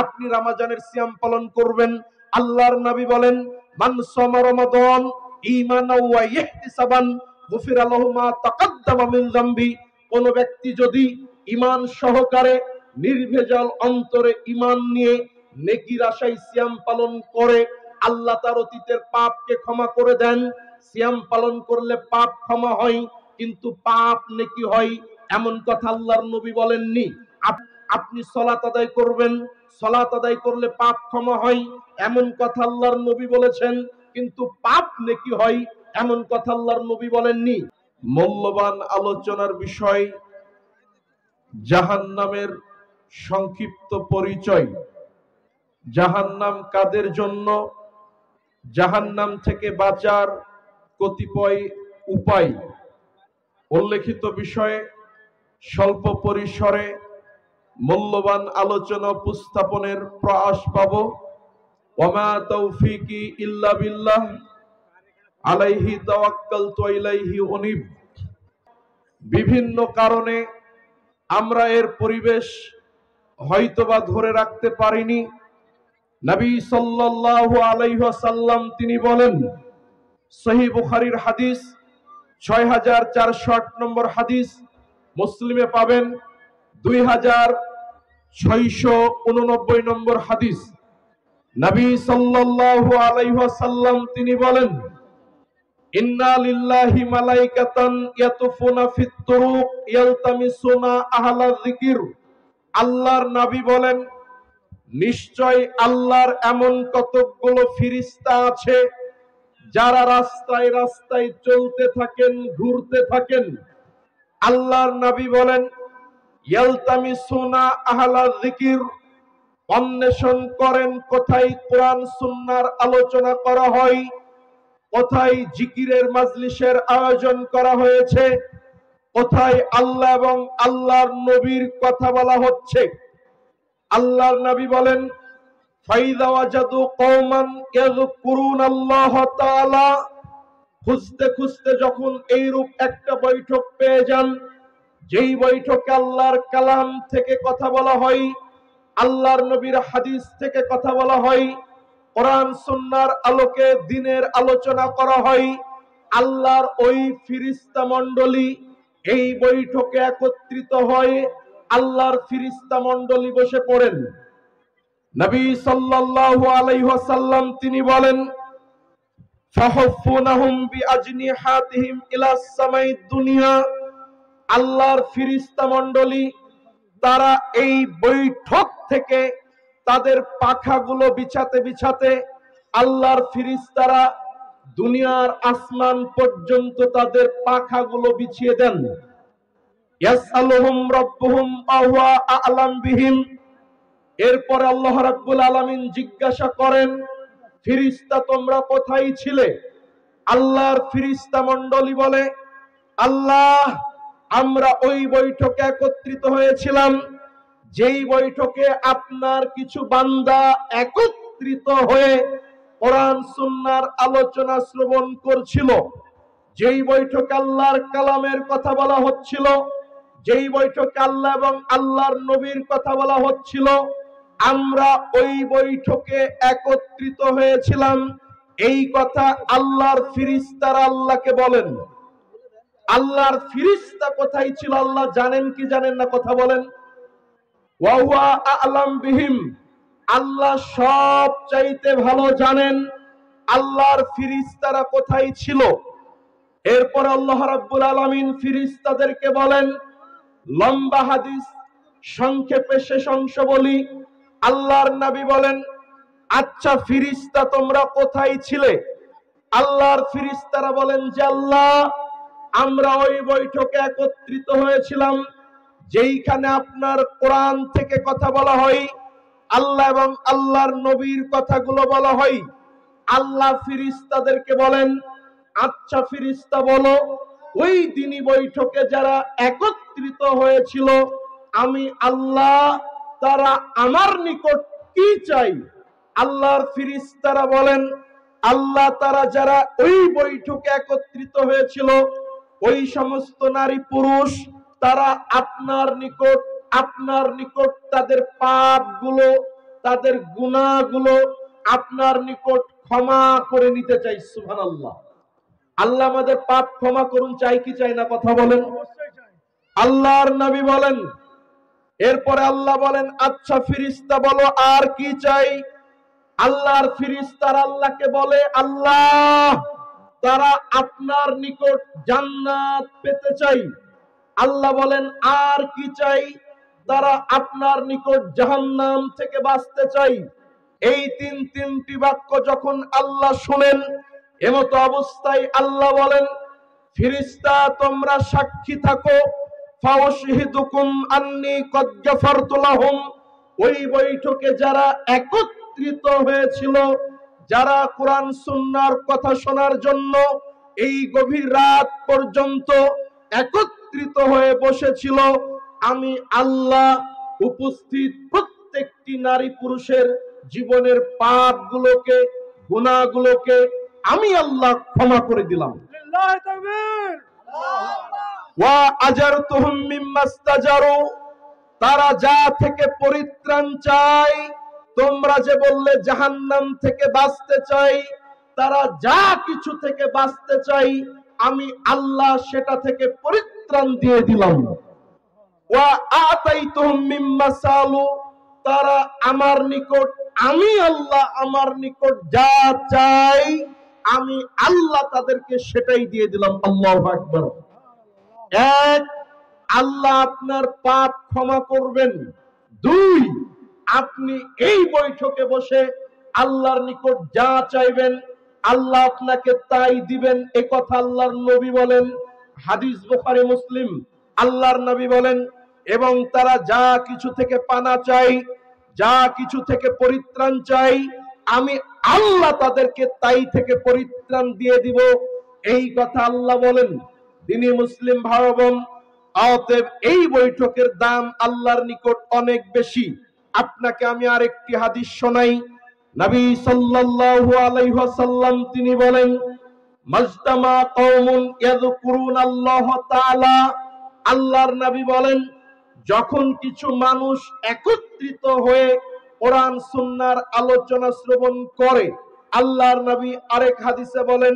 আপনি রমজানের সিয়াম পালন করবেন। আল্লাহর নবী বলেন, মান সামা রমাদান ঈমানাও ওয়া ইহতিসাবান গুফিরা লাহু মা তাকাদ্দামা মিন যামবি। কোন ব্যক্তি যদি ঈমান সহকারে নির্ভেজাল অন্তরে ঈমান নিয়ে নেকির আশায় সিয়াম পালন করে, আল্লাহ তার অতীতের পাপকে ক্ষমা করে দেন। সিয়াম পালন করলে পাপ ক্ষমা হয়, কিন্তু পাপ নেকি হয় এমন কথা আল্লাহর নবী বলেননি। আপনি সালাত আদায় করবেন, সালাত আদায় করলে পাপ ক্ষমা হয় এমন কথা আল্লাহর নবী বলেছেন, কিন্তু পাপ নেকি হয় এমন কথা আল্লাহর নবী বলেননি। মূল্যবান আলোচনার বিষয় জাহান্নামের সংক্ষিপ্ত পরিচয়। জাহান্নাম কাদের জন্য, জাহান্নাম থেকে বাঁচার কতিপয় উপায় উল্লেখিত বিষয়ে স্বল্প পরিসরে মূল্যবান আলোচনা উপস্থাপনের প্রয়াস পাব। ওয়ামা তৌফিকি ইল্লা বিল্লাহ আলাইহি তাওয়াক্কালতু ওয়া ইলাইহি উনীব। বিভিন্ন কারণে আমরা এর পরিবেশ হয়তোবা ধরে রাখতে পারিনি। নবী সাল্লাল্লাহু আলাইহি ওয়াসাল্লাম তিনি বলেন, সহিহ বুখারীর হাদিস 6408 নম্বর হাদিস, মুসলিমে পাবেন 2689 নম্বর হাদিস। নবী সাল্লাল্লাহু আলাইহি ওয়াসাল্লাম তিনি বলেন, ইন্না লিল্লাহি মালাইকাতান ইয়াতুফুনা ফিত তুরুক ইয়ালতামিসুনা আহলা যিকির। আল্লাহর নবী বলেন, নিশ্চয় আল্লাহর এমন কতকগুলো ফেরেশতা আছে যারা রাস্তায় রাস্তায় চলতে থাকেন, ঘুরতে থাকেন। আল্লাহর নবী বলেন, ইয়ালতামিসুনা আহলা যিকির, অন্বেষণ করেন কোথায় কোরআন সুন্নাহর আলোচনা করা হয়, কোথায় জিকিরের মাজলিসের আয়োজন করা হয়েছে, কোথায় আল্লাহ এবং আল্লাহর নবীর কথা বলা হচ্ছে। আল্লাহর নবী বলেন, ফাইযা ওয়াজাদু কওমান ইয়াযকুরুনাল্লাহ তাআলা, খুঁজতে খুঁজতে যখন এইরূপ একটা বৈঠক পেয়ে যান, যেই বৈঠকে আল্লাহর কালাম থেকে কথা বলা হয়, আল্লাহর নবীর হাদিস থেকে কথা বলা হয়, কোরআন সুন্নাহর আলোকে দ্বীনের আলোচনা করা হয়, আল্লাহর ওই ফেরেশতা মণ্ডলী এই বৈঠকে একত্রিত হয়। আল্লাহর ফেরেশতা মণ্ডলী বসে পড়েন। নবী সাল্লাল্লাহু আলাইহি ওয়াসাল্লাম তিনি বলেন, ফাহুফুনাহুম বিআজনিহাতিহিম ইলাস সামাইদ দুনিয়া। আল্লাহর ফেরেশতা মণ্ডলী তারা এই বৈঠক থেকে তাদের পাখাগুলো বিছাতে বিছাতে আল্লাহর ফেরেশতারা দুনিয়ার আসমান পর্যন্ত তাদের পাখাগুলো বিছিয়ে দেন। ইয়াসআলুহুম রাব্বুহুম আওয়া আ'লাম বিহিম। এরপর আল্লাহ রাব্বুল আলামিন জিজ্ঞাসা করেন, ফেরেশতা তোমরা কোথায় ছিলে? আল্লাহর ফেরেশতা মণ্ডলী বলে, আল্লাহ আমরা ওই বৈঠকে একত্রিত হয়েছিলাম যেই বৈঠকে আপনার কিছু বান্দা একত্রিত হয়ে কোরআন সুন্নাহর আলোচনা শ্রবণ করছিল, যেই বৈঠকে আল্লাহর কালামের কথা বলা হচ্ছিল, যেই বৈঠকে আল্লাহ এবং আল্লাহর নবীর কথা বলা হচ্ছিল, আমরা ওই বৈঠকে একত্রিত হয়েছিলাম। এই কথা আল্লাহর ফেরেশতারা আল্লাহকে বলেন। আল্লাহর ফেরেশতা কোথায় ছিল আল্লাহ জানেন কি জানেন না? কথা বলেন। ওয়া হুয়া আ'লাম বিহিম, আল্লাহ সব চাইতে ভালো জানেন আল্লাহর ফেরেশতারা কোথায় ছিল। এরপর আল্লাহ রাব্বুল আলামিন ফেরেশতাদেরকে বলেন, লম্বা হাদিস সংক্ষেপে শেষ অংশ বলি। আল্লাহর নবী বলেন, আচ্ছা ফেরেশতা তোমরা কোথায় ছিলে? আল্লাহর ফেরেশতারা বলেন যে আল্লাহ আমরা ওই বৈঠকে একত্রিত হয়েছিলাম যেইখানে আপনার কোরআন থেকে কথা বলা হয়, আল্লাহ এবং আল্লাহর নবীর কথাগুলো বলা হয়। আল্লাহ ফেরেশতাদেরকে বলেন, আচ্ছা ফেরেশতা বলো ওই দিনই বৈঠকে যারা একত্রিত হয়েছিল আমি আল্লাহ তারা আমার নিকট কি চাই? আল্লাহর ফেরেশতারা বলেন, আল্লাহ তারা যারা ওই বৈঠকে একত্রিত হয়েছিল ওই সমস্ত নারী পুরুষ তারা আপনার নিকট তাদের পাপগুলো তাদের গুনাহগুলো আপনার নিকট ক্ষমা করে নিতে চাই। সুবহানাল্লাহ। আল্লাহ আমাদের পাপ ক্ষমা করুন, চাই কি চাই না? কথা বলেন। আল্লাহর নবী বলেন, এরপরে আল্লাহ বলেন, আচ্ছা ফেরেশতা বলো আর কি চাই? আল্লাহর ফেরেশতারা আল্লাহকে বলে, আল্লাহ তারা আপনার নিকট জান্নাত পেতে চাই। আল্লাহ বলেন, আর কি চাই? তারা আপনার নিকট জাহান্নাম থেকে বাঁচতে চাই। এই তিনটি বাক্য যখন আল্লাহ শুনেন, এমতো অবস্থায় আল্লাহ বলেন, ফেরেশতা তোমরা সাক্ষী থাকো, ফাউশহিদুকুম আন্নী কদ গাফারতু লাহুম। ওই বৈঠকে যারা একত্রিত হয়েছিল, যারা কোরআন সুন্নাহর কথা শোনার জন্য এই গভীর রাত পর্যন্ত একত্রিত হয়ে বসেছিল, আমি আল্লাহ উপস্থিত প্রত্যেকটি নারী পুরুষের জীবনের পাপগুলোকে, গুনাহগুলোকে আমি আল্লাহ ক্ষমা করে দিলাম। লিল্লাহি তাকবীর। ওয়া আজারতুহুম মিম্মাস্তাজারু, তারা যা থেকে পরিত্রাণ চায়, তোমরা যে বললে জাহান্নাম থেকে বাঁচতে চাই, তারা যা কিছু থেকে বাঁচতে চাই আমি আল্লাহ সেটা থেকে পরিত্রাণ দিয়ে দিলাম। ওয়া আতাইতুহুম মিম্মা সালু, তারা আমার নিকট, আমি আল্লাহ আমার নিকট যা চাই আমি আল্লাহ তাদেরকে সেটাই দিয়ে দিলাম। আল্লাহু আকবার। এক, আল্লাহ আপনার পাপ ক্ষমা করবেন। দুই, আপনি এই বৈঠকে বসে আল্লাহর নিকট যা চাইবেন আল্লাহ আপনাকে তাই দিবেন। এ কথা আল্লাহর নবী বলেন, হাদিস বুখারী মুসলিম। আল্লাহর নবী বলেন, এবং তারা যা কিছু থেকে পানা চাই, যা কিছু থেকে পরিত্রাণ চাই, আমি আল্লাহ তাদেরকে তাই থেকে পরিত্রাণ দিয়ে দিব। এই কথা আল্লাহ বলেন। তিনি মুসলিম ভাই বোন, অতএব এই বৈঠকের দাম আল্লাহর নিকট অনেক বেশি। আপনাকে আমি আরেকটি হাদিস শোনাই। নবী সাল্লাল্লাহু আলাইহি ওয়াসাল্লাম তিনি বলেন, মাজতামা কওমুন ইয়াযকুরুনাল্লাহ তাআলা, আল্লাহর নবী বলেন, যখন কিছু মানুষ একত্রিত হয়ে কোরআন সুন্নাহর আলোচনা শ্রবণ করে, আল্লাহর নবী আরেক হাদিসে বলেন,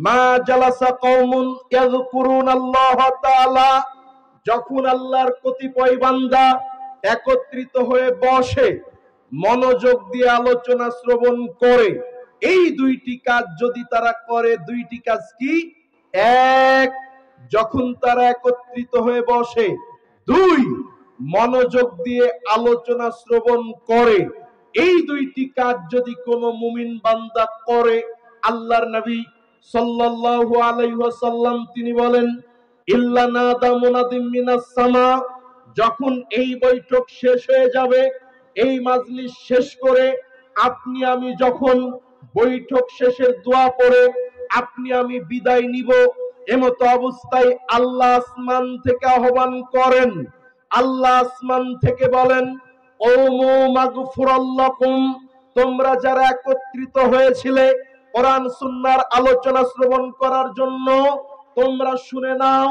মা জালাসা কওমুন ইয়াযকুরুনাল্লাহ তাআলা, যখন আল্লাহর কতিপয় বান্দা একত্রিত হয়ে বসে মনোযোগ দিয়ে আলোচনা শ্রবণ করে, এই দুইটি কাজ যদি তারা করে, দুইটি কাজ কি? এক, যখন তারা একত্রিত হয়ে বসে। দুই, মনোযোগ দিয়ে আলোচনা শ্রবণ করে। এই দুইটি কাজ যদি কোনো মুমিন বান্দা করে, আল্লাহর নবী সাল্লাল্লাহু আলাইহি ওয়াসাল্লাম তিনি বলেন, ইল্লা নাদা মুনাদিম মিনাস সামা, যখন এই বৈঠক শেষ হয়ে যাবে, এই মাজলিস শেষ করে আপনি আমি যখন বৈঠক শেষের দোয়া পড়ে আপনি আমি বিদায় নিব, এমতো অবস্থায় আল্লাহ আসমান থেকে আহ্বান করেন। আল্লাহ আসমান থেকে বলেন, কওমু মাগফুরাল্লাকুম, তোমরা যারা একত্রিত হয়েছিলে কোরআন সুন্নাহর আলোচনা শ্রবণ করার জন্য, তোমরা শুনে নাও,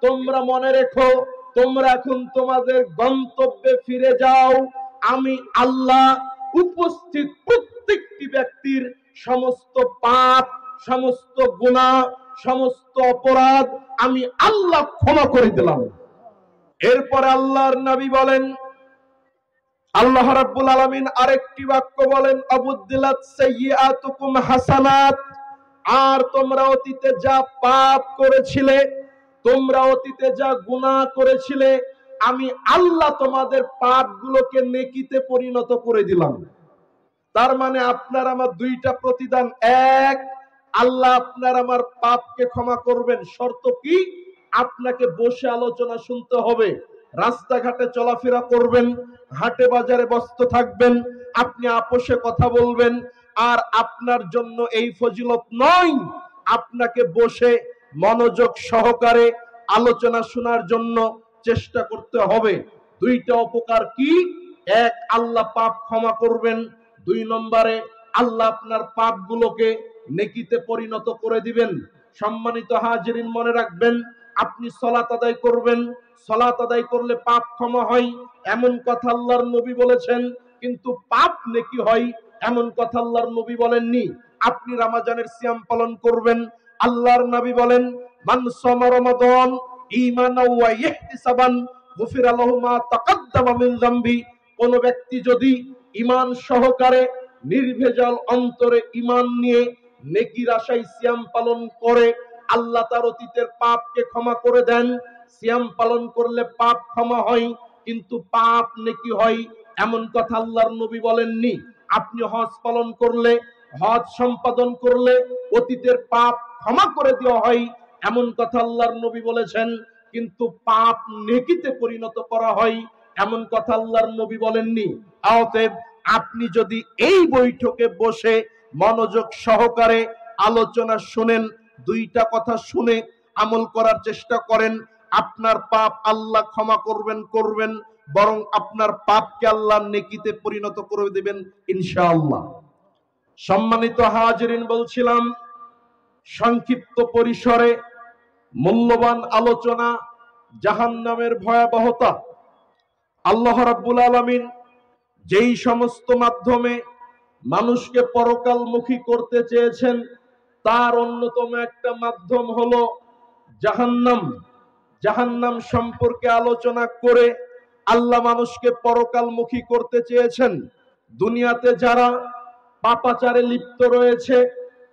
তোমরা মনে রেখো, তোমরা এখন তোমাদের গন্তব্যে ফিরে যাও। আমি আল্লাহ উপস্থিত প্রত্যেকটি ব্যক্তির সমস্ত পাপ, সমস্ত গুনাহ, সমস্ত অপরাধ আমি আল্লাহ ক্ষমা করে দিলাম। এরপরে আল্লাহর নবী বলেন, আল্লাহ রাব্বুল আলামিন আরেকটি বাক্য বলেন, আবুদ্দিলাত সাইয়্যাতুকুম হাসানাত, আর তোমরা অতীতে যা পাপ করেছিলে, তোমরা অতীতে যা গুনাহ করেছিলে, আমি আল্লাহ তোমাদের পাপগুলোকে নেকিতে পরিণত করে দিলাম। তার মানে আপনার আমার দুইটা প্রতিদান। এক, আল্লাহ আপনার আমার পাপকে ক্ষমা করবেন। শর্ত কি? আপনাকে বসে আলোচনা শুনতে হবে, রাস্তাঘাটে চলাফেরা করবেন, হাটে বাজারে ব্যস্ত থাকবেন, আপনি আপোষে কথা বলবেন। আর আপনার জন্য এই ফজিলত নয়, আপনাকে বসে মনোযোগ সহকারে আলোচনা শোনার জন্য চেষ্টা করতে হবে। দুইটা উপকার কি? এক, আল্লাহ পাপ ক্ষমা করবেন। দুই নম্বরে আল্লাহ আপনার পাপগুলোকে নেকিতে পরিণত করে দিবেন। সম্মানিত হাজিরিন, মনে রাখবেন, আপনি সালাত আদায় করবেন, সালাত আদায় করলে পাপ ক্ষমা হয়, এমন কথা আল্লাহর নবী বলেছেন। কিন্তু পাপ নেকি হয়, এমন কথা আল্লাহর নবী বলেননি। আপনি রমজানের সিয়াম পালন করবেন, আল্লাহর নবী বলেন মান সামা রমাদান ঈমানাও ওয়া ইহতিসাবান গুফিরা লাহু মা তাকাদ্দামা মিন যামবি। কোন ব্যক্তি যদি ঈমান সহকারে নির্ভেজাল অন্তরে ঈমান নিয়ে নেকির আশায় সিয়াম পালন করে, আল্লাহ তার অতীতের পাপকে ক্ষমা করে দেন। সিয়াম পালন করলে পাপ ক্ষমা হয়, কিন্তু পাপ নেকি হয়, এমন কথা আল্লাহর নবী বলেননি। আপনি হজ পালন করলে, হজ সম্পাদন করলে অতীতের পাপ ক্ষমা করে দেওয়া হয়, এমন কথা আল্লাহর নবী বলেছেন, কিন্তু পাপ নেকিতে পরিণত করা হয়, এমন কথা আল্লাহর নবী বলেননি। অতএব আপনি যদি এই বৈঠকে বসে মনোযোগ সহকারে আলোচনা শুনেন, দুইটা কথা শুনে আমল করার চেষ্টা করেন, আপনার পাপ আল্লাহ ক্ষমা করবেন, বরং আপনার পাপকে আল্লাহ নেকিতে পরিণত করে দিবেন ইনশাআল্লাহ। সম্মানিত হাজিরিন, বলছিলাম সংক্ষিপ্ত পরিসরে মূল্যবান আলোচনা জাহান্নামের ভয়াবহতা। আল্লাহ রাব্বুল আলামিন যেই সমস্ত মাধ্যমে মানুষকে পরকালমুখী করতে চেয়েছেন, তার অন্যতম একটা মাধ্যম হলো জাহান্নাম। জাহান্নাম সম্পর্কে আলোচনা করে আল্লাহ মানুষকে পরকালমুখী করতে চেয়েছেন। দুনিয়াতে যারা পাপাচারে লিপ্ত রয়েছে,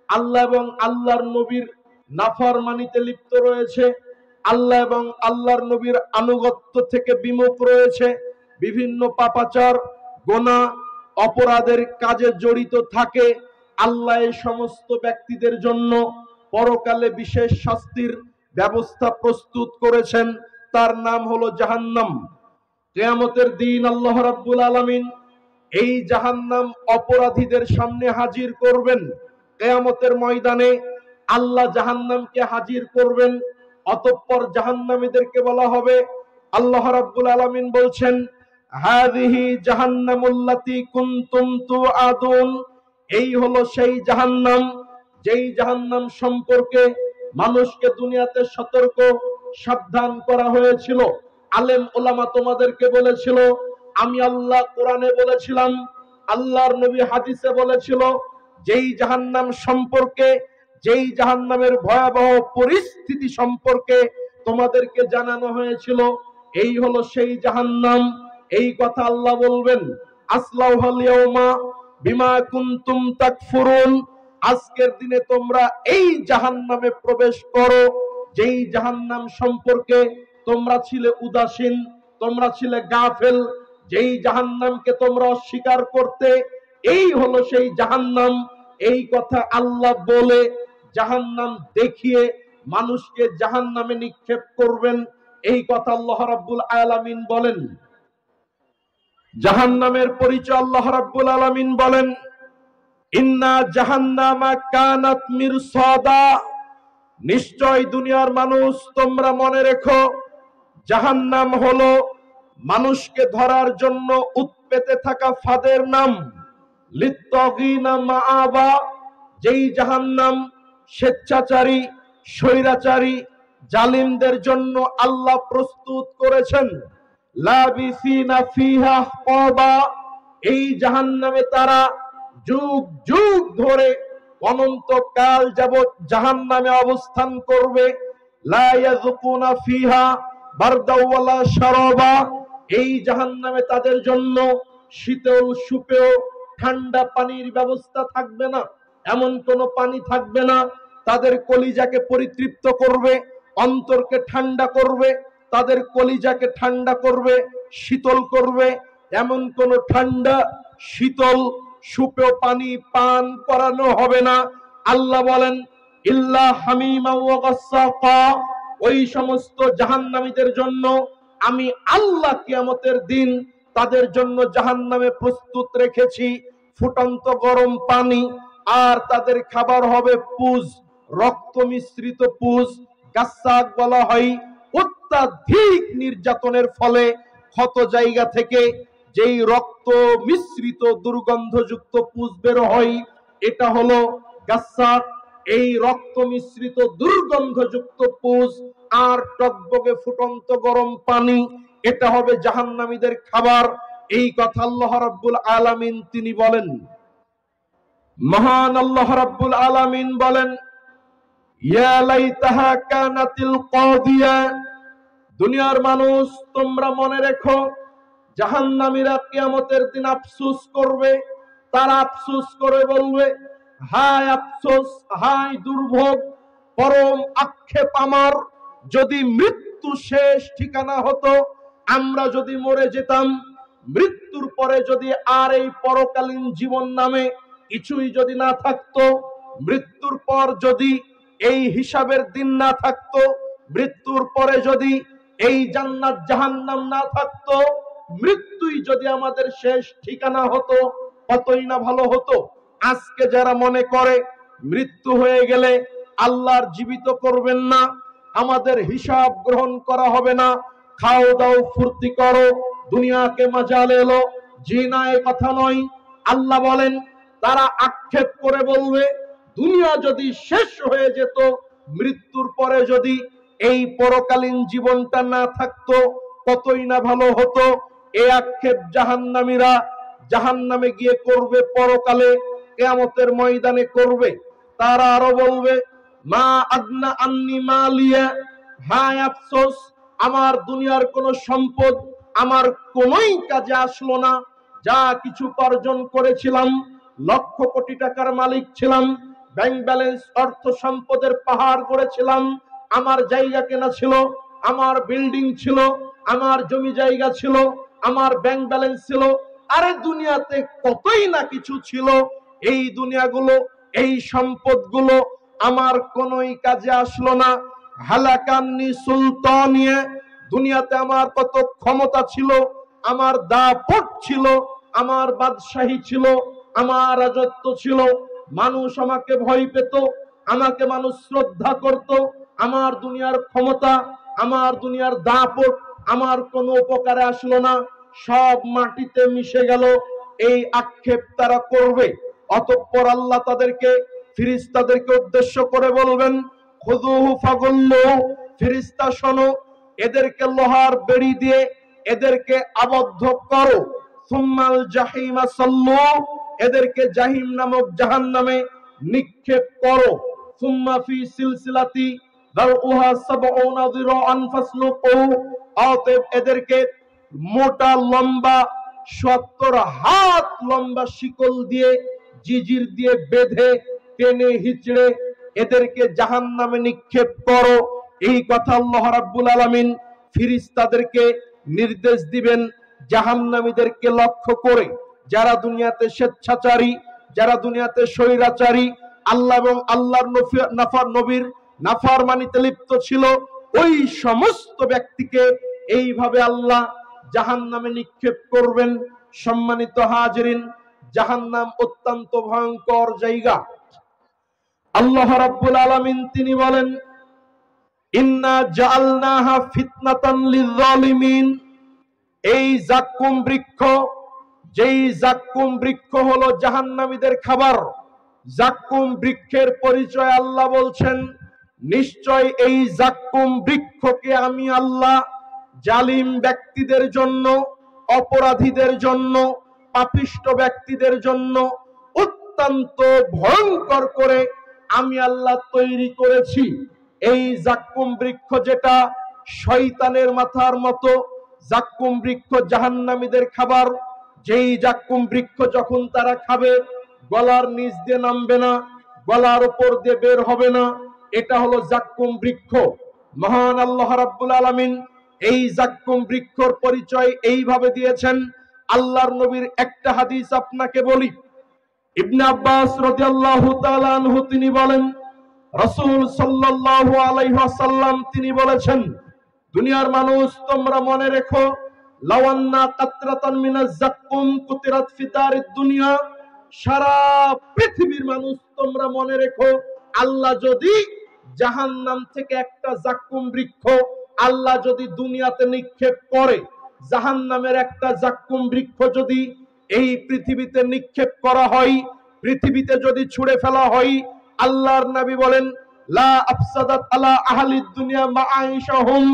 আল্লাহ এবং আল্লাহর নবীর নাফরমানিতে লিপ্ত রয়েছে, আল্লাহ এবং আল্লাহর নবীর আনুগত্য থেকে বিমুখ রয়েছে, বিভিন্ন পাপাচার গোনা অপরাধের কাজে জড়িত থাকে, আল্লাহ এই সমস্ত ব্যক্তিদের জন্য পরকালে বিশেষ শাস্তির ব্যবস্থা প্রস্তুত করেছেন, তার নাম হলো জাহান্নাম। কিয়ামতের দিন আল্লাহ রাব্বুল আলামিন এই জাহান্নাম অপরাধীদের সামনে হাজির করবেন। কিয়ামতের ময়দানে আল্লাহ জাহান্নামকে হাজির করবেন, অতঃপর জাহান্নামীদেরকে বলা হবে, আল্লাহ রাব্বুল আলামিন বলছেন হাযিহি জাহান্নামুল্লাতী কুনতুম তুআদুন, এই হলো সেই জাহান্নাম যেই জাহান্নাম সম্পর্কে মানুষকে দুনিয়াতে সতর্ক সাবধান করা হয়েছিল। আলেম ওলামা তোমাদেরকে বলেছিল, আমি আল্লাহ কোরআনে বলেছিলাম, আল্লাহর নবী হাদিসে বলেছিল, যেই জাহান্নাম সম্পর্কে, যেই জাহান্নামের ভয়াবহ পরিস্থিতি সম্পর্কে তোমাদেরকে জানানো হয়েছিল, এই হলো সেই জাহান্নাম। এই কথা আল্লাহ বলবেন, আসলাউহাল ইয়াউমা বিমা কুনতুম তাকফুরুন, আজকের দিনে তোমরা এই জাহান্নামে প্রবেশ করো যেই জাহান্নাম সম্পর্কে তোমরা ছিলে উদাসীন, তোমরা ছিলে গাফেল, যেই জাহান্নামকে তোমরা অস্বীকার করতে, এই হলো সেই জাহান্নাম। এই কথা আল্লাহ বলে জাহান্নাম দেখিয়ে মানুষকে জাহান্নামে নিক্ষেপ করবেন, এই কথা আল্লাহ রাব্বুল আলামিন বলেন। জাহান্নামের পরিচয় আল্লাহ রাব্বুল আলামিন বলেন, ইন্না জাহান্নামা কানাত মিরসাদা, নিশ্চয় দুনিয়ার মানুষ তোমরা মনে রেখো, জাহান্নাম হলো মানুষকে ধরার জন্য উৎপেতে থাকা ফাঁদের নাম। লিত্তাগিনা মাআবা, যেই জাহান্নাম স্বেচ্ছাচারী, স্বৈরাচারী, জালিমদের জন্য আল্লাহ প্রস্তুত করেছেন। লাবিসিনা ফিহা আহকাবা, এই জাহান্নামে তারা যুগ যুগ ধরে অনন্তকাল যাবত জাহান্নামে অবস্থান করবে। লা ইয়াযুকুনা ফিহা বারদাও ওয়ালা শারাবা, এই জাহান্নামে তাদের জন্য শীতল সুপেয় ঠান্ডা পানির ব্যবস্থা থাকবে না, এমন কোন পানি থাকবে না তাদের কলিজাকে পরিতৃপ্ত করবে, অন্তরকে ঠান্ডা করবে, তাদের কলিজাকে ঠান্ডা করবে, শীতল করবে, এমন কোন ঠান্ডা শীতল সুপেয় পানি পান করানো হবে না। আল্লাহ বলেন ইল্লা হামিমা ওয়া গাসসাকা, ওই সমস্ত জাহান্নামীদের জন্য আমি আল্লাহ কিয়ামতের দিন তাদের জন্য জাহান্নামে প্রস্তুত রেখেছি ফুটন্ত গরম পানি, আর তাদের খাবার হবে পুজ, রক্ত মিশ্রিত পুজ। গাসসাক বলা হয় অত্যাধিক নির্যাতনের ফলে ক্ষত জায়গা থেকে যেই রক্ত মিশ্রিত দুর্গন্ধযুক্ত পুজ বের হয়, এটা হলো গাসসাক। এই রক্ত মিশ্রিত দুর্গন্ধযুক্ত পুজ আর টকবগে ফুটন্ত গরম পানি, এটা হবে জাহান্নামীদের খাবার। এই কথা আল্লাহ রাব্বুল আলামিন তিনি বলেন। মহান আল্লাহ রাব্বুল আলামিন বলেন, ইয়া লাইতাহা কানাতিল কাদিয়া, দুনিয়ার মানুষ তোমরা মনে রেখো, জাহান্নামীরা কিয়ামতের দিন আফসোস করবে। তারা আফসোস করে বলবে, হায় আফসোস, হায় দুর্ভোগ, পরম আক্ষেপ আমার, যদি মৃত্যু শেষ ঠিকানা হতো, আমরা যদি মরে যেতাম, মৃত্যুর পরে যদি আর এই পরকালীন জীবন নামে কিছুই যদি না থাকতো, মৃত্যুর পর যদি এই হিসাবের দিন না থাকতো, মৃত্যুর পরে যদি এই জান্নাত জাহান্নাম না থাকতো, মৃত্যুই যদি আমাদের শেষ ঠিকানা হতো, কতই না ভালো হতো। আজকে যারা মনে করে মৃত্যু হয়ে গেলে আল্লাহর জীবিত করবেন না, আমাদের হিসাব গ্রহণ করা হবে না, খাও দাও ফুর্তি করো, দুনিয়াকে মজা লেলো, জি না, এ কথা নয়। আল্লাহ বলেন, তারা আক্ষেপ করে বলবে, দুনিয়া যদি শেষ হয়ে যেত, মৃত্যুর পরে যদি এই পরকালীন জীবনটা না থাকতো, কতই না ভালো হতো। এই আক্ষেপ জাহান্নামীরা জাহান্নামে গিয়ে করবে, পরকালে কিয়ামতের ময়দানে করবে। তারা আরো বলবে, মা আগনা আন্নি মালিয়া, হায় আফসোস, আমার দুনিয়ার কোন সম্পদ আমার কোনই কাজে আসলো না। যা কিছু উপার্জন করেছিলাম, লক্ষ কোটি টাকার মালিক ছিলাম, ব্যাংক ব্যালেন্স অর্থ সম্পদের পাহাড় করেছিলাম, আমার জায়গা কেনা ছিল, আমার বিল্ডিং ছিল, আমার জমি জায়গা ছিল, আমার ব্যাংক ব্যালেন্স ছিল, আরে দুনিয়াতে কতই না কিছু ছিল। এই দুনিয়াগুলো, এই সম্পদগুলো আমার কোনই কাজে আসলো না। হালাকান্নি সুলতানিয়া, দুনিয়াতে আমার কত ক্ষমতা ছিল, আমার দাপট ছিল, আমার বাদশাহী ছিল, আমার রাজত্ব ছিল, মানুষ আমাকে ভয় পেত, আমাকে মানুষ শ্রদ্ধা করত। আমার দুনিয়ার ক্ষমতা, আমার দুনিয়ার দাপট আমার কোনো উপকারে আসলো না, সব মাটিতে মিশে গেল। এই আক্ষেপ তারা করবে। অতঃপর আল্লাহ তাদেরকে, ফেরেশতাদেরকে উদ্দেশ্য করে বলবেন, খুযুহু ফাগুল্লুহু, ফেরেশতা শোনো, এদেরকে লোহার বেড়ি দিয়ে এদেরকে আবদ্ধ করো। সুম্মাল জাহিমা সাল্লু, এদেরকে জাহিম নামক জাহান্নামে নিক্ষেপ করো। সুম্মা ফি সিলসিলাতি দারউহা সাবউনা যিরাআন ফাসলুকু, অতএব এদেরকে মোটা লম্বা 70 হাত লম্বা শিকল দিয়ে, জিজির দিয়ে বেঁধে টেনে হিচড়ে এদেরকে জাহান্নামে নিক্ষেপ করো। এই কথা আল্লাহ রাব্বুল আলামিন ফেরেশতাদেরকে নির্দেশ দিবেন জাহান্নামীদেরকে লক্ষ্য করে। যারা দুনিয়াতে স্বেচ্ছাচারী, যারা দুনিয়াতে স্বৈরাচারী, আল্লাহ এবং আল্লাহর নবীর নাফরমানিতে লিপ্ত ছিল, ওই সমস্ত ব্যক্তিকে এইভাবে আল্লাহ জাহান্নামে নিক্ষেপ করবেন। সম্মানিত হাজিরিন, জাহান্নাম অত্যন্ত ভয়ঙ্কর জায়গা। আল্লাহ রাব্বুল আলামিন তিনি বলেন, ইন্না জাআলনাহা ফিতনাতান লিয-যালিমিন, এই জাক্কুম বৃক্ষ, যেই জাক্কুম বৃক্ষ হলো জাহান্নামীদের খাবার, জাক্কুম বৃক্ষের পরিচয় আল্লাহ বলছেন, নিশ্চয় এই জাক্কুম বৃক্ষকে আমি আল্লাহ জালিম ব্যক্তিদের জন্য, অপরাধীদের জন্য, পাপিষ্ঠ ব্যক্তিদের জন্য অত্যন্ত ভয়ঙ্কর করে আমি আল্লাহ তৈরি করেছি। এই জাক্কুম বৃক্ষ যেটা শয়তানের মাথার মতো, জাক্কুম বৃক্ষ জাহান্নামীদের খাবার। যেই জাক্কুম বৃক্ষ যখন তারা খাবে, গলার নিচ দিয়ে নামবে না, গলার উপর দিয়ে বের হবে না, এটা হলো জাক্কুম বৃক্ষ। মহান আল্লাহ রাব্বুল আলামিন এই জাক্কুম বৃক্ষর পরিচয় এইভাবে দিয়েছেন। আল্লাহর নবীর একটা হাদিস আপনাকে বলি। ইবনে আব্বাস রাদিয়াল্লাহু তাআলা আনহু তিনি বলেন, রাসূল সাল্লাল্লাহু আলাইহি ওয়াসাল্লাম তিনি বলেছেন, দুনিয়ার মানুষ তোমরা মনে রেখো, লাওয়ান্না কাতরাতান মিনাজ জাক্কুম কুতিরাত ফি দারিদ দুনিয়া, সারা পৃথিবীর মানুষ তোমরা মনে রেখো, আল্লাহ যদি জাহান্নাম থেকে একটা জাক্কুম বৃক্ষ আল্লাহ যদি দুনিয়াতে নিক্ষেপ করে, জাহান্নামের একটা জাক্কুম বৃক্ষ যদি এই পৃথিবীতে নিক্ষেপ করা হয়, পৃথিবীতে যদি ছুঁড়ে ফেলা হয়, আল্লাহর নবী বলেন, লা আফসাদাত আলা আহলিদ দুনিয়া মাআইশাহুম,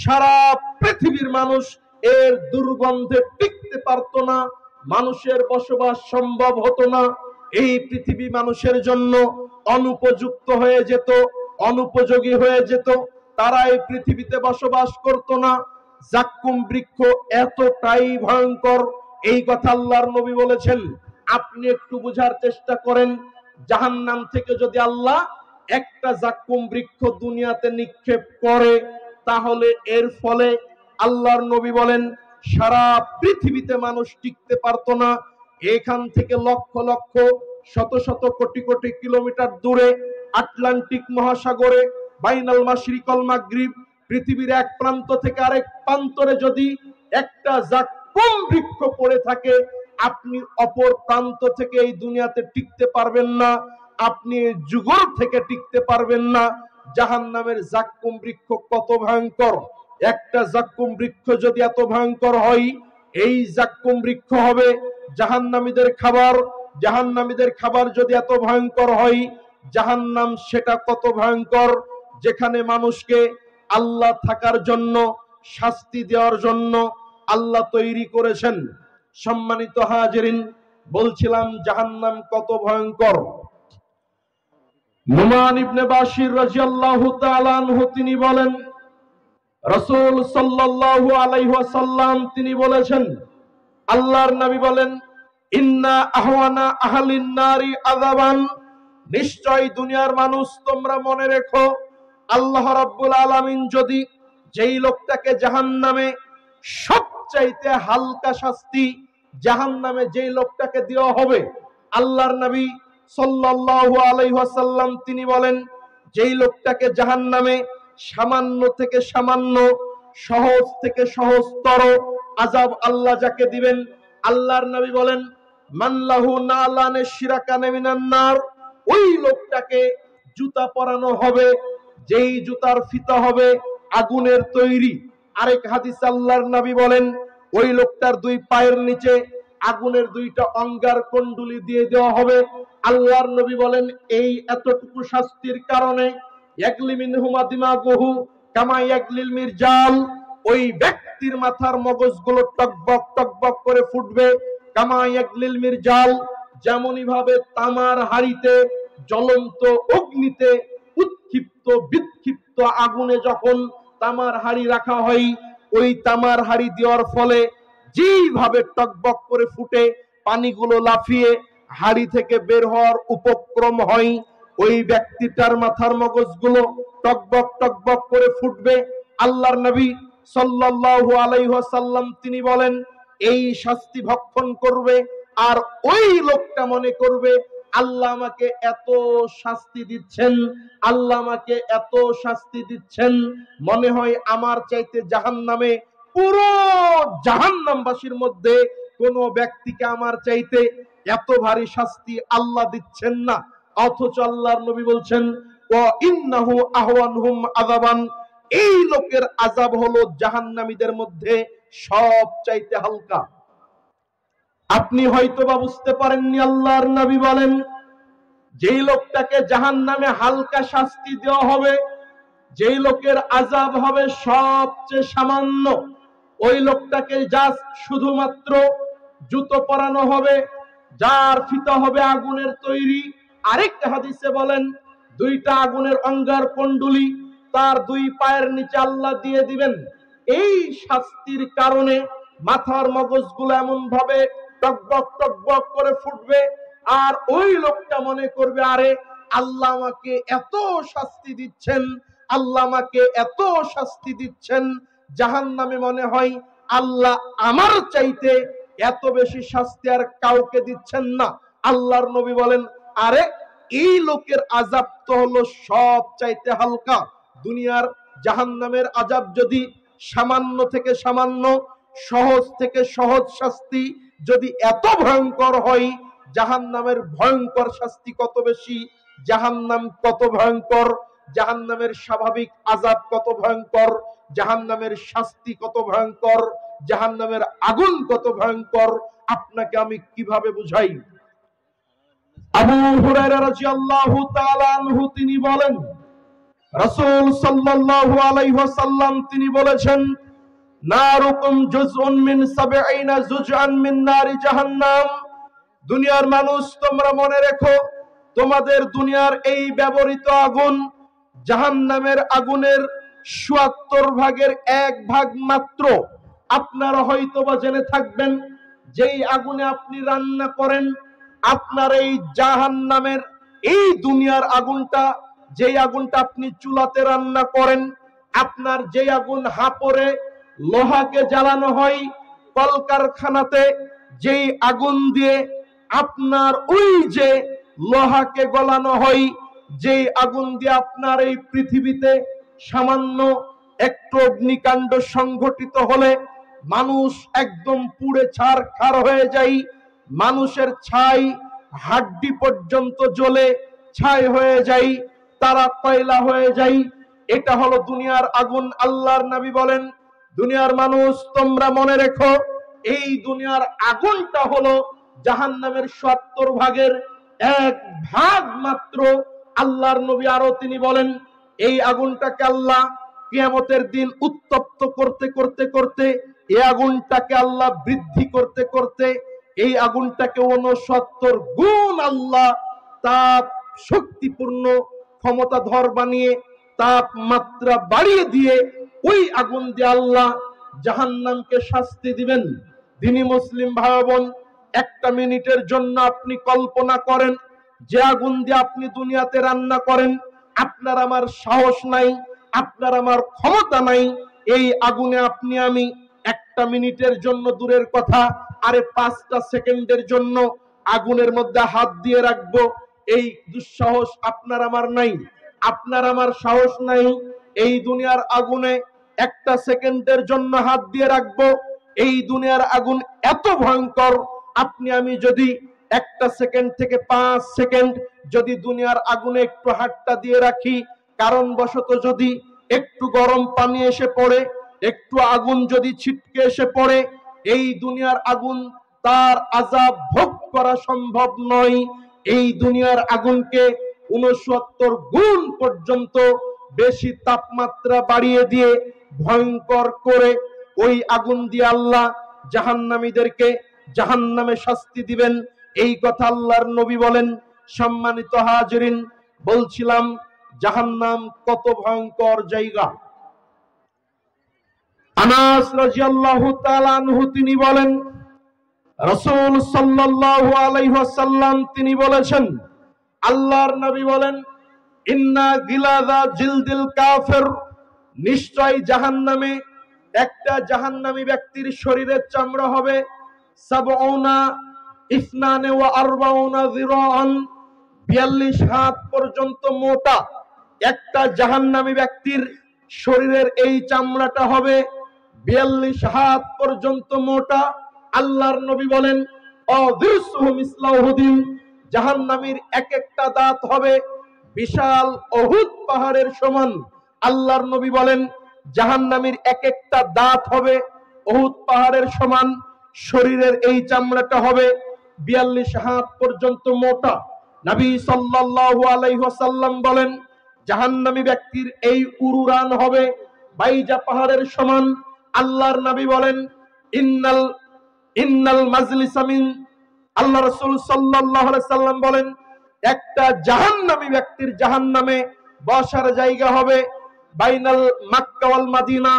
সারা পৃথিবীর মানুষ এর দুর্গন্ধে টিকতে টিকতে পারতো না, মানুষের বসবাস সম্ভব হতো না। এই পৃথিবী মানুষের জন্য অনুপযুক্ত হয়ে যেত, অনুপযোগী হয়ে যেত, তারা এই পৃথিবীতে বসবাস করত না। জাক্কুম বৃক্ষ এতটাই ভয়ঙ্কর, এই কথা আল্লাহর নবী বলেছেন। আপনি একটু বুঝার চেষ্টা করেন, জাহান্নাম থেকে যদি আল্লাহ একটা জাক্কুম বৃক্ষ দুনিয়াতে নিক্ষেপ করে, তাহলে এর ফলে আল্লাহর নবী বলেন সারা পৃথিবীতে মানুষ টিকতে পারতো না। এখান থেকে লক্ষ লক্ষ শত শত কোটি কোটি কিলোমিটার দূরে আটলান্টিক মহাসাগরে বাইনাল মাশরিকল মাগরিব, পৃথিবীর এক প্রান্ত থেকে আরেক প্রান্তরে যদি একটা জাক্কুম বৃক্ষ পড়ে থাকে, আপনি অপর প্রান্ত থেকে এই দুনিয়াতে টিকতে পারবেন না, আপনি যুগল থেকে টিকতে পারবেন না। জাহান্নামের জাক্কুম বৃক্ষ কত ভয়ঙ্কর! একটা জাক্কুম বৃক্ষ যদি এত ভয়ঙ্কর হয়, এই জাক্কুম বৃক্ষ হবে জাহান্নামীদের খাবার। জাহান্নামীদের খাবার যদি এত ভয়ঙ্কর হয়, জাহান্নাম সেটা কত ভয়ঙ্কর, যেখানে মানুষকে আল্লাহ থাকার জন্য, শাস্তি দেওয়ার জন্য আল্লাহ তৈরি করেছেন। সম্মানিত হাজিরিন, বলছিলাম জাহান্নাম কত ভয়ঙ্কর। নুমান ইবনে বাশির রাদিয়াল্লাহু তাআলা আনহু তিনি বলেন, রাসূল সাল্লাল্লাহু আলাইহি ওয়াসাল্লাম তিনি বলেছেন, আল্লাহর নবী বলেন, ইন্না আহওয়ানা আহলিন নারি আযাবান, নিশ্চয় দুনিয়ার মানুষ তোমরা মনে রেখো, আল্লাহ রাব্বুল আলামিন যদি যেই লোকটাকে জাহান্নামে সবচাইতে হালকা শাস্তি, জাহান্নামে যেই লোকটাকে দেওয়া হবে, আল্লাহর নবী সাল্লাল্লাহু আলাইহি ওয়াসাল্লাম তিনি বলেন, যেই লোকটাকে জাহান্নামে সামান্য থেকে সামান্য, সহজ থেকে সহজতর আযাব আল্লাহ যাকে দিবেন, আল্লাহর নবী বলেন, মানলাহু নালানে শিরাকানে মিনান নার, ওই লোকটাকে জুতা পরানো হবে, যেই জুতার ফিতা হবে আগুনের তৈরি। আরেক হাদিসে আল্লাহর নবী বলেন, ওই লোকটার দুই পায়ের নিচে আগুনের দুইটা অঙ্গার কুণ্ডলি দিয়ে দেওয়া হবে। আল্লাহর নবী বলেন, এই এতটুকু শাস্তির কারণে ইয়াগলি মিনহুমা দিমাগুহু কামা ইয়াগলিল মিরজাল, ওই ব্যক্তির মাথার মগজগুলো টকবক টকবক করে ফুটবে। কামা ইয়াগলিল মিরজাল, যেমনই ভাবে তামার হাড়িতে, জ্বলন্ত অগ্নিতে, উৎক্ষিপ্ত বিক্ষিপ্ত আগুনে যখন তামার হাড়ি রাখা হয়, ওই তামার হাড়ি দেওয়ার ফলে যেভাবে টকবক করে ফুটে, পানিগুলো লাফিয়ে হাড়ি থেকে বের হওয়ার উপক্রম হয়, ওই ব্যক্তিটার মাথার মগজগুলো টকবক টকবক করে ফুটবে। আল্লাহর নবী সাল্লাল্লাহু আলাইহি ওয়াসাল্লাম তিনি বলেন, এই শাস্তি ভক্ষণ করবে, আর ওই লোকটা মনে করবে আল্লাহ আমাকে এত শাস্তি দিচ্ছেন, আল্লাহ আমাকে এত শাস্তি দিচ্ছেন, মনে হয় আমার চাইতে জাহান্নামে পুরো জাহান্নামবাসীর মধ্যে কোন ব্যক্তিকে আমার চাইতে এত ভারী শাস্তি আল্লাহ দিচ্ছেন না। অথচ আল্লাহর নবী বলছেন, ওয়া ইন্নাহু আহওয়ানহুম আযাবান, এই লোকের আযাব হলো জাহান্নামীদের মধ্যে সবচাইতে হালকা। আপনি হয়তোবা বুঝতে পারেননি, আল্লাহর নবী বলেন, যেই লোকটাকে জাহান্নামে হালকা শাস্তি দেওয়া হবে, যেই লোকের আযাব হবে সবচেয়ে সামান্য, ওই লোকটাকে জাস্ট শুধুমাত্র জুতো পরানো হবে, যার ফিতা হবে আগুনের তৈরি। আরেকটা হাদিসে বলেন, দুইটা আগুনের অঙ্গার কুণ্ডলি তার দুই পায়ের নিচে আল্লাহ দিয়ে দিবেন। এই শাস্তির কারণে মাথার মগজগুলো এমন ভাবে টকবক টকবক করে ফুটবে, আর ওই লোকটা মনে করবে, আরে আল্লাহ আমাকে এত শাস্তি দিচ্ছেন, আল্লাহ আমাকে এত শাস্তি দিচ্ছেন, জাহান্নামে মনে হয় আল্লাহ আমার চাইতে এত বেশি শাস্তি আর কাউকে দিচ্ছেন না। আল্লাহর নবী বলেন, আরে এই লোকের আযাব তো হলো সব চাইতে হালকা। দুনিয়ার জাহান্নামের আযাব যদি সামান্য থেকে সামান্য, সহজ থেকে সহজ শাস্তি যদি এত ভয়ঙ্কর হয়, জাহান্নামের ভয়ঙ্কর শাস্তি কত বেশি, জাহান্নাম কত ভয়ঙ্কর, জাহান্নামের স্বাভাবিক আযাব কত ভয়ঙ্কর, জাহান্নামের শাস্তি কত ভয়ঙ্কর, জাহান্নামের আগুন কত ভয়ঙ্কর, আপনাকে আমি কিভাবে বুঝাই। আবু হুরায়রা রাদিয়াল্লাহু তাআলা আনহু তিনি বলেন, রাসূল সাল্লাল্লাহু আলাইহি ওয়াসাল্লাম তিনি বলেছেন, নারুকুম জুজউন মিন 70 জুজআন মিন নারি জাহান্নাম। দুনিয়ার মানুষ, তোমরা মনে রেখো, তোমাদের দুনিয়ার এই ব্যবহৃত আগুন জাহান্নামের আগুনের ৭৭ ভাগের ১ ভাগ মাত্র। আপনারা হয়তোবা জেনে থাকবেন, যেই আগুনে আপনি রান্না করেন, আপনার এই জাহান্নামের এই দুনিয়ার আগুনটা, যেই আগুনটা আপনি চুলাতে রান্না করেন, আপনার যেই আগুন হাপড়ে লোহাকে জ্বালানো হয়, কলকারখানাতে যেই আগুন দিয়ে আপনার ওই যে লোহাকে গলানো হয়, যেই আগুন দিয়ে আপনার এই পৃথিবীতে সামান্য একটু অগ্নিকাণ্ড সংঘটিত হলে মানুষ একদম পুড়ে ছারখার হয়ে যায়, মানুষের ছাই হাড্ডি পর্যন্ত জ্বলে ছাই হয়ে যায়, তারা কয়লা হয়ে যায়। এটা হলো দুনিয়ার আগুন। আল্লাহর নবী বলেন, দুনিয়ার মানুষ, তোমরা মনে রেখো, এই দুনিয়ার আগুনটা হলো জাহান্নামের ৭০ ভাগের ১ ভাগ মাত্র। আল্লাহর নবী আরো তিনি বলেন, এই আগুনটাকে আল্লাহ কিয়ামতের দিন উত্তপ্ত করতে করতে করতে, এই আগুনটাকে আল্লাহ বৃদ্ধি করতে করতে, এই আগুনটাকে ৬৯ গুণ আল্লাহ তাপ শক্তিপূর্ণ ক্ষমতাধর বানিয়ে তাপমাত্রা বাড়িয়ে দিয়ে ওই আগুন দিয়ে আল্লাহ জাহান্নামকে শাস্তি দিবেন। দিনী মুসলিম ভাই বোন, একটা মিনিটের জন্য আপনি কল্পনা করেন, যে আগুন দিয়ে আপনি দুনিয়াতে রান্না করেন, আপনার আমার সাহস নাই, আপনার আমার ক্ষমতা নাই, এই আগুনে আপনি আমি একটা মিনিটের জন্য দূরের কথা, আরে ৫টা সেকেন্ডের জন্য আগুনের মধ্যে হাত দিয়ে রাখবো, এই দুঃসাহস আপনার আমার নাই। আপনার আমার সাহস নাই এই দুনিয়ার আগুনে একটা সেকেন্ডের জন্য হাত দিয়ে রাখবো। এই দুনিয়ার আগুন এত ভয়ঙ্কর, আপনি আমি যদি একটা সেকেন্ড থেকে ৫ সেকেন্ড যদি দুনিয়ার আগুনে একটু হাতটা দিয়ে রাখি, কারণবশত যদি একটু গরম পানি এসে পড়ে, একটু আগুন যদি ছিটকে এসে পড়ে, এই দুনিয়ার আগুন তার আযাব ভোগ করা সম্ভব নয়। এই দুনিয়ার আগুনকে ৬৯ গুণ পর্যন্ত বেশি তাপমাত্রা বাড়িয়ে দিয়ে ভয়ঙ্কর করে ওই আগুন দিয়ে আল্লাহ জাহান্নামীদেরকে জাহান্নামে শাস্তি দিবেন। এই কথা আল্লাহর নবী বলেন। সম্মানিত হাজিরিন, বলছিলাম জাহান্নাম কত ভয়ঙ্কর জায়গা। আনাস রাদিয়াল্লাহু তাআলা আনহু তিনি বলেন, রাসূল সাল্লাল্লাহু আলাইহি ওয়াসাল্লাম তিনি বলেছেন, আল্লাহর নবী বলেন, ইন্না গিলাযা জিলদিল কাফির, নিশ্চয় জাহান্নামে একটা জাহান্নামী ব্যক্তির শরীরের চামড়া হবে 42 যিরাআন, 42 হাত পর্যন্ত মোটা। একটা জাহান্নামী ব্যক্তির শরীরের এই চামড়াটা হবে 42 হাত পর্যন্ত মোটা। আল্লাহর নবী বলেন, অদিরসুহু মিসলা উহুদিন, জাহান্নামীর এক একটা দাঁত হবে বিশাল উহুদ পাহাড়ের সমান। আল্লাহর নবী বলেন, জাহান্নামীর এক একটা দাঁত হবে উহুদ পাহাড়ের সমান। শরীরের এই চামড়াটা হবে 42 হাত পর্যন্ত মোটা। নবী সাল্লাল্লাহু আলাইহি ওয়াসাল্লাম বলেন, জাহান্নামী ব্যক্তির এই উরুরান হবে বাইজা পাহাড়ের সমান। আল্লাহর নবী বলেন, ইন্নাল মাজলিসা মিন, আল্লাহ রাসূল সাল্লাল্লাহু আলাইহি সাল্লাম বলেন, একটা জাহান্নামী ব্যক্তির জাহান্নামে বসার জায়গা হবে বাইনাল মক্কা ওয়াল মদিনা,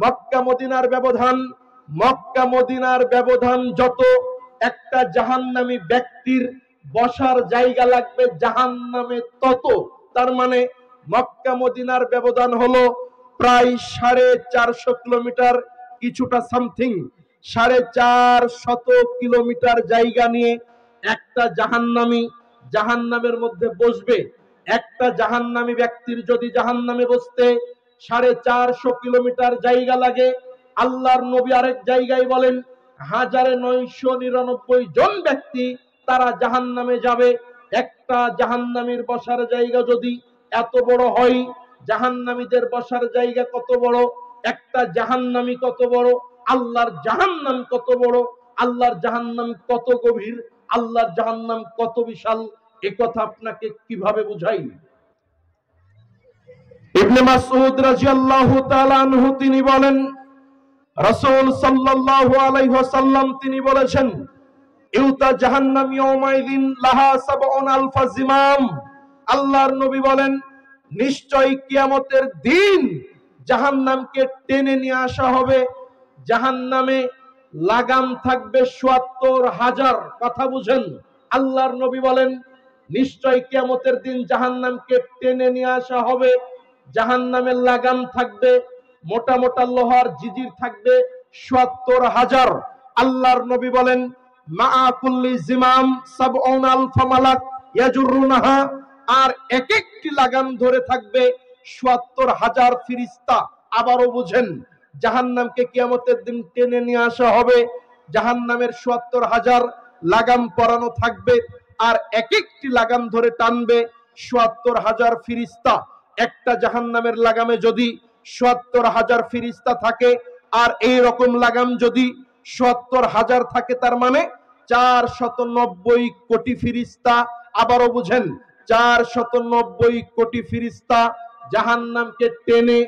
মক্কা মদিনার ব্যবধান। মক্কা মদিনার ব্যবধান যত, একটা জাহান্নামী ব্যক্তির বসার জায়গা লাগবে জাহান্নামে তত। তার মানে মক্কা মদিনার ব্যবধান হলো প্রায় 450 কিলোমিটার, কিছুটা সামথিং 450 কিলোমিটার জায়গা নিয়ে একটা জাহান্নামী জাহান্নামের মধ্যে বসবে। একটা জাহান্নামী ব্যক্তির যদি জাহান্নামে বসতে 450 কিলোমিটার জায়গা লাগে, আল্লাহর নবী আরেক জায়গায় বলেন 1999 জন ব্যক্তি তারা জাহান্নামে যাবে। একটা জাহান্নামীর বসার জায়গা যদি এত বড় হয়, জাহান্নামীদের বসার জায়গা কত বড়, একটা জাহান্নামী কত বড়, আল্লাহর জাহান্নাম কত বড়, আল্লাহর জাহান্নাম কত গভীর, আল্লাহর জাহান্নাম কত বিশাল, এ কথা আপনাকে কিভাবে বুঝাই। ইবনে মাসউদ রাদিয়াল্লাহু তাআলা আনহু তিনি বলেন, রাসূল সাল্লাল্লাহু আলাইহি ওয়াসাল্লাম তিনি বলেছেন, ইউতা জাহান্নাম ইয়াউমাইযিন লাহা সাবউন আলফা জিমাম। আল্লাহর নবী বলেন, নিশ্চয় কিয়ামতের দিন জাহান্নামকে টেনে নিয়ে আসা হবে, জাহান্নামে লাগাম থাকবে ৭৭,০০০। কথা বুঝেন, আল্লাহর নবী বলেন নিশ্চয় কিয়ামতের দিন জাহান্নামকে টেনে নিয়ে আসা হবে, জাহান্নামের লাগাম থাকবে, মোটা মোটা লোহার জিজির থাকবে ৭৭,০০০। আল্লাহর নবী বলেন, মা কুল্লি জিমাম সাবউন আলফা মালাক ইয়াজুরুনাহা, আর এক একটি লাগাম ধরে থাকবে ৭৭,০০০ ফেরেশতা। আবারও বুঝেন, জাহান্নামকে কিয়ামতের দিন টেনে নিয়ে আসা হবে, জাহান্নামের ৭৭,০০০ লাগাম পরানো থাকবে, আর এক একটি লাগাম ধরে টানবে ৭৭,০০০ ফেরেশতা। একটা জাহান্নামের লাগামে যদি ৭৭,০০০ ফেরেশতা থাকে, আর এই রকম লাগাম যদি ৭০,০০০ থাকে, তার মানে ৪৯০ কোটি ফেরেশতা। আবারও বুঝেন, ৪৯০ কোটি ফেরেশতা জাহান্নামকে টেনে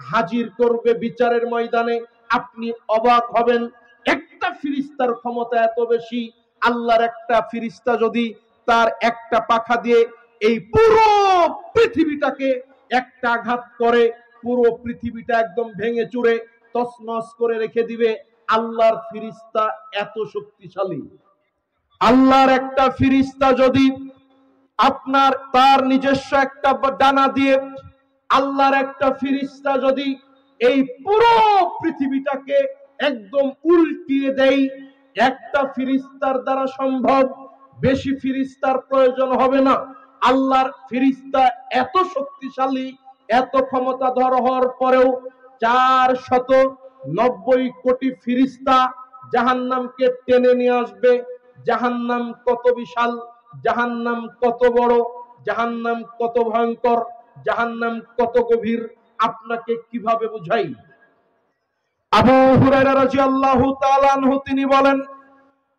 হাজির করবে বিচারের ময়দানে। আপনি অবাক হবেন, একটা ফেরেশতার ক্ষমতা এত বেশি। আল্লাহর একটা ফেরেশতা যদি তার একটা পাখা দিয়ে এই পুরো পৃথিবীটাকে একটা আঘাত করে, পুরো পৃথিবীটা একদম ভেঙে চুরে তছনছ করে রেখে দিবে। আল্লাহর ফেরেশতা এত শক্তিশালী। আল্লাহর একটা ফেরেশতা যদি আপনার তার নিজস্ব একটা ডানা দিয়ে, আল্লাহর একটা ফেরেশতা যদি এই পুরো পৃথিবীটাকে একদম উল্টিয়ে দেয়, একটা ফেরেশতার দ্বারা সম্ভব, বেশি ফেরেশতার প্রয়োজন হবে না। আল্লাহর ফেরেশতা এত শক্তিশালী, এত ক্ষমতাধর হওয়ার পরেও ৪৯০ কোটি ফেরেশতা জাহান্নামকে টেনে নিয়ে আসবে। জাহান্নাম কত বিশাল, জাহান্নাম কত বড়, জাহান্নাম কত ভয়ঙ্কর, জাহান্নাম কত গভীর, আপনাকে কিভাবে বুঝাই? আবু হুরায়রা রাদিয়াল্লাহু তাআলা আনহু তিনি বলেন,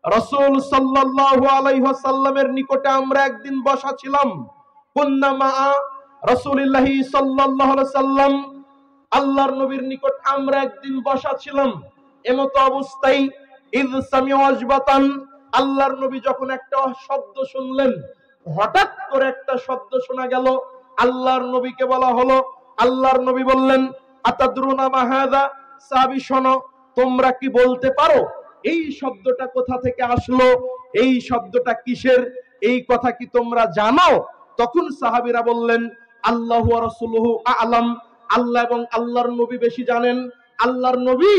রাসূল সাল্লাল্লাহু আলাইহি ওয়াসাল্লামের নিকটে আমরা একদিন বসা ছিলাম। কুন্না মা রাসূলিল্লাহি সাল্লাল্লাহু আলাইহি ওয়াসাল্লাম, আল্লাহর নবীর নিকট আমরা একদিন বসা ছিলাম। এমত অবস্থায় ইয সামিউ আজবাতান, আল্লাহর নবী যখন একটা শব্দ শুনলেন, হঠাৎ করে একটা শব্দ শোনা গেল। আল্লাহর নবীকে বলা হলো, আল্লাহর নবী বললেন, আতাদরুনা মা হাযা, সাহাবী শোনো, তোমরা কি বলতে পারো এই শব্দটা কোথা থেকে আসলো, এই শব্দটা কিসের, এই কথা কি তোমরা জানো? তখন সাহাবীরা বললেন, আল্লাহু ওয়া রাসূলুহু আ'লাম, আল্লাহ এবং আল্লাহর নবী বেশি জানেন। আল্লাহর নবী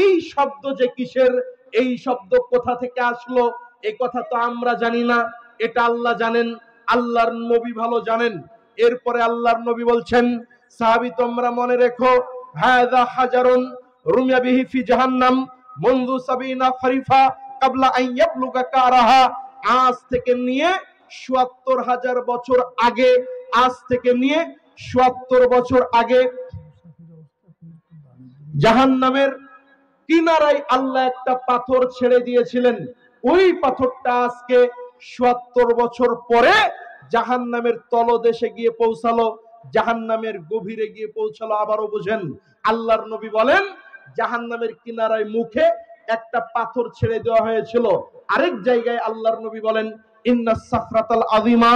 এই শব্দ যে কিসের, এই শব্দ কোথা থেকে আসলো, এই কথা তো আমরা জানি না, এটা আল্লাহ জানেন, আল্লাহর নবী ভালো জানেন। এরপরে আল্লাহর নবী বলছেন, সাহাবী তোমরা মনে রেখো, হাযা হাজারুন রুমিয়া বিহি ফি জাহান্নাম মুনযু ৭০ খরিফা ক্বাবলা আন ইয়াবলুগা কারাহা, আজ থেকে নিয়ে ৭০,০০০ বছর আগে, আজ থেকে নিয়ে ৭০ বছর আগে জাহান্নামের কিনারায় আল্লাহ একটা পাথর ছেড়ে দিয়েছিলেন। ওই পাথরটা আজকে ৭০ বছর পরে জাহান্নামের তলদেশে গিয়ে পৌঁছালো, জাহান্নামের গভীরে গিয়ে পৌঁছালো। আবারও বুঝেন, আল্লাহর নবী বলেন জাহান্নামের কিনারায় মুখে একটা পাথর ছেড়ে দেওয়া হয়েছিল। আরেক জায়গায় আল্লাহর নবী বলেন, ইন্নাস সাফরাতাল আযীমা,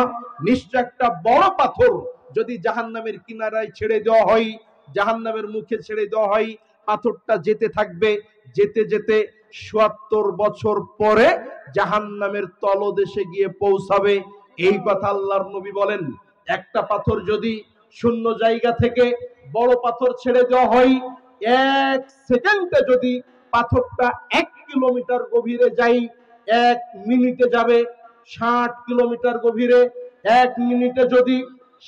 নিশ্চয় একটা বড় পাথর যদি জাহান্নামের কিনারায় ছেড়ে দেওয়া হয়, জাহান্নামের মুখে ছেড়ে দেওয়া হয়, পাথরটা যেতে থাকবে, যেতে যেতে ৭০ বছর পরে জাহান্নামের তলদেশে গিয়ে পৌঁছাবে। এই কথা আল্লাহর নবী বলেন। একটা পাথর যদি শূন্য জায়গা থেকে বড় পাথর ছেড়ে দেওয়া হয়, ১ সেকেন্ডে যদি পাথরটা ১ কিলোমিটার গভীরে যায়, ১ মিনিটে যাবে ৬০ কিলোমিটার গভীরে। ১ মিনিটে যদি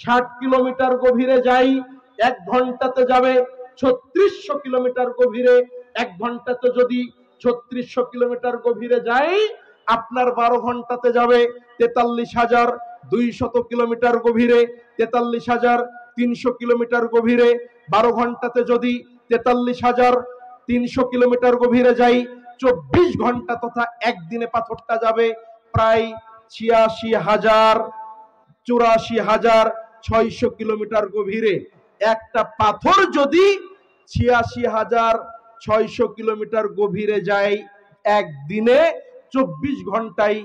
৬০ কিলোমিটার গভীরে যাই, ১ ঘন্টাতে যাবে ৩৬০০ কিলোমিটার গভীরে। ১ ঘন্টাতে যদি ৩৬০০ কিলোমিটার গভীরে যাই, আপনার ১২ ঘন্টাতে যাবে ৪৩,২০০ কিলোমিটার গভীরে, ৪৩,৩০০ কিলোমিটার গভীরে। ১২ ঘন্টাতে যদি ৪৩,৩০০ কিলোমিটার গভীরে যাই, ২৪ ঘন্টা তথা একদিনে পাথরটা যাবে প্রায় ৮৪,৬০০ কিলোমিটার গভীরে। একটা পাথর যদি ৮৬,৬০০ 600 কিলোমিটার গভীরে যায় একদিনে, 24 ঘন্টায়,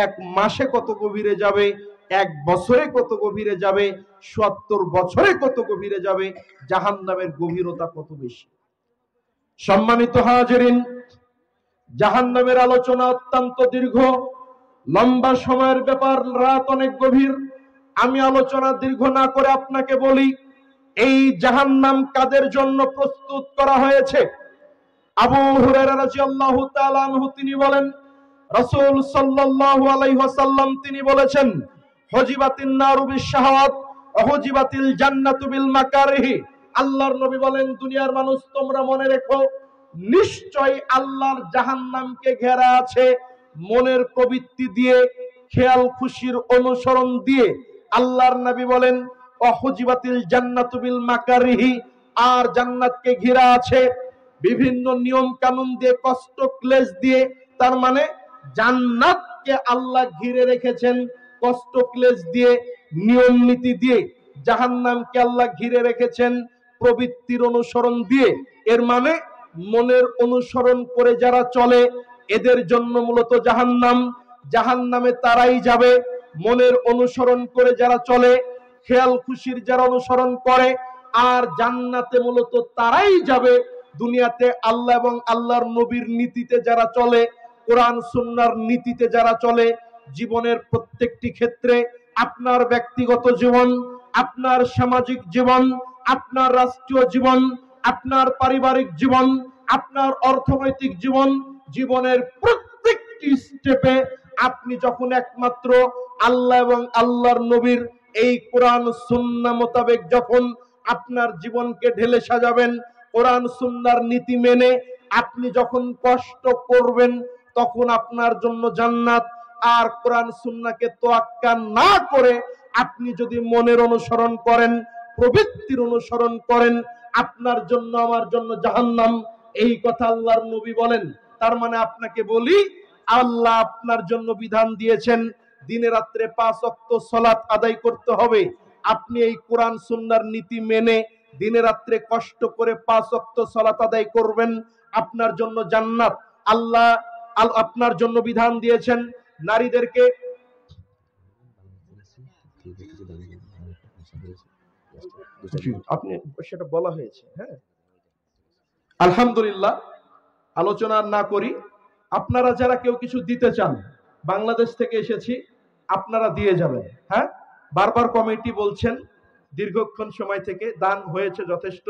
এক মাসে কত গভীরে যাবে, এক বছরে কত গভীরে যাবে, 70 বছরে কত গভীরে যাবে, জাহান্নামের গভীরতা কত বেশি। সম্মানিত হাজিরিন, জাহান্নামের আলোচনা অত্যন্ত দীর্ঘ, লম্বা সময়ের ব্যাপার, রাত অনেক গভীর। আমি আলোচনা দীর্ঘ না করে আপনাকে বলি, এই জাহান্নাম কাদের জন্য প্রস্তুত করা হয়েছে। আবু হুরায়রা রাদিয়াল্লাহু তাআলা আনহু তিনি বলেন, রাসূল সাল্লাল্লাহু আলাইহি ওয়াসাল্লাম তিনি বলেছেন, হুজিবাতিন নারু বিশ-শাহাওয়াত ওয়া হুজিবাতিল জান্নাতু বিল মাকারিহি। আল্লাহর নবী বলেন, দুনিয়ার মানুষ তোমরা মনে রেখো, নিশ্চয় আল্লাহর জাহান্নামকে ঘেরা আছে মনের প্রবৃত্তি দিয়ে, খেয়াল খুশির অনুসরণ দিয়ে। আল্লাহর নবী বলেন, ওয়া হুজিবাতিল জান্নাতু বিল মাকারিহি, আর জান্নাতকে ঘেরা আছে বিভিন্ন নিয়ম কানুন দিয়ে, কষ্ট ক্লেশ দিয়ে। তার মানে জান্নাতকে আল্লাহ ঘিরে রেখেছেন কষ্ট ক্লেশ দিয়ে, নিয়ম নীতি দিয়ে। জাহান্নামকে আল্লাহ ঘিরে রেখেছেন প্রবৃত্তির অনুসরণ দিয়ে। এর মানে মনের অনুসরণ করে যারা চলে এদের জন্য মূলত জাহান্নাম। জাহান্নামে তারাই যাবে মনের অনুসরণ করে যারা চলে, খেয়াল খুশির যারা অনুসরণ করে। আর জান্নাতে মূলত তারাই যাবে দুনিয়াতে আল্লাহ এবং আল্লাহর নবীর নীতিতে যারা চলে, কোরআন সুন্নাহর নীতিতে যারা চলে। জীবনের প্রত্যেকটি ক্ষেত্রে, আপনার ব্যক্তিগত জীবন, আপনার সামাজিক জীবন, আপনার রাষ্ট্রীয় জীবন, আপনার পারিবারিক জীবন, আপনার অর্থনৈতিক জীবন, জীবনের প্রত্যেকটি স্টেপে আপনি যখন একমাত্র আল্লাহ এবং আল্লাহর নবীর এই কোরআন সুন্নাহ মোতাবেক যখন আপনার জীবনকে ঢেলে সাজাবেন, কোরআন সুন্নাহর নীতি মেনে আপনি যখন কষ্ট করবেন, তখন আপনার জন্য জান্নাত। আর কোরআন সুন্নাহকে তোয়াক্কা না করে আপনি যদি মনের অনুসরণ করেন, প্রবৃত্তির অনুসরণ করেন, আপনার জন্য আমার জন্য জাহান্নাম। এই কথা আল্লাহর নবী বলেন। তার মানে আপনাকে বলি, আল্লাহ আপনার জন্য বিধান দিয়েছেন দিনে রাত্রে 5 ওয়াক্ত সালাত আদায় করতে হবে। আপনি এই কোরআন সুন্নাহর নীতি মেনে দিনে রাত্রে কষ্ট করে 5 ওয়াক্ত সালাত আদায় করবেন, আপনার জন্য জান্নাত। আল্লাহ আপনার জন্য বিধান দিয়েছেন নারীদেরকে আপনি সেটা বলা হয়েছে। হ্যাঁ, আলহামদুলিল্লাহ, আলোচনা না করি। আপনারা যারা কেউ কিছু দিতে চান, বাংলাদেশ থেকে এসেছি, আপনারা দিয়ে যাবেন। হ্যাঁ, বারবার কমিটি বলছেন দীর্ঘক্ষণ সময় থেকে দান হয়েছে যথেষ্ট।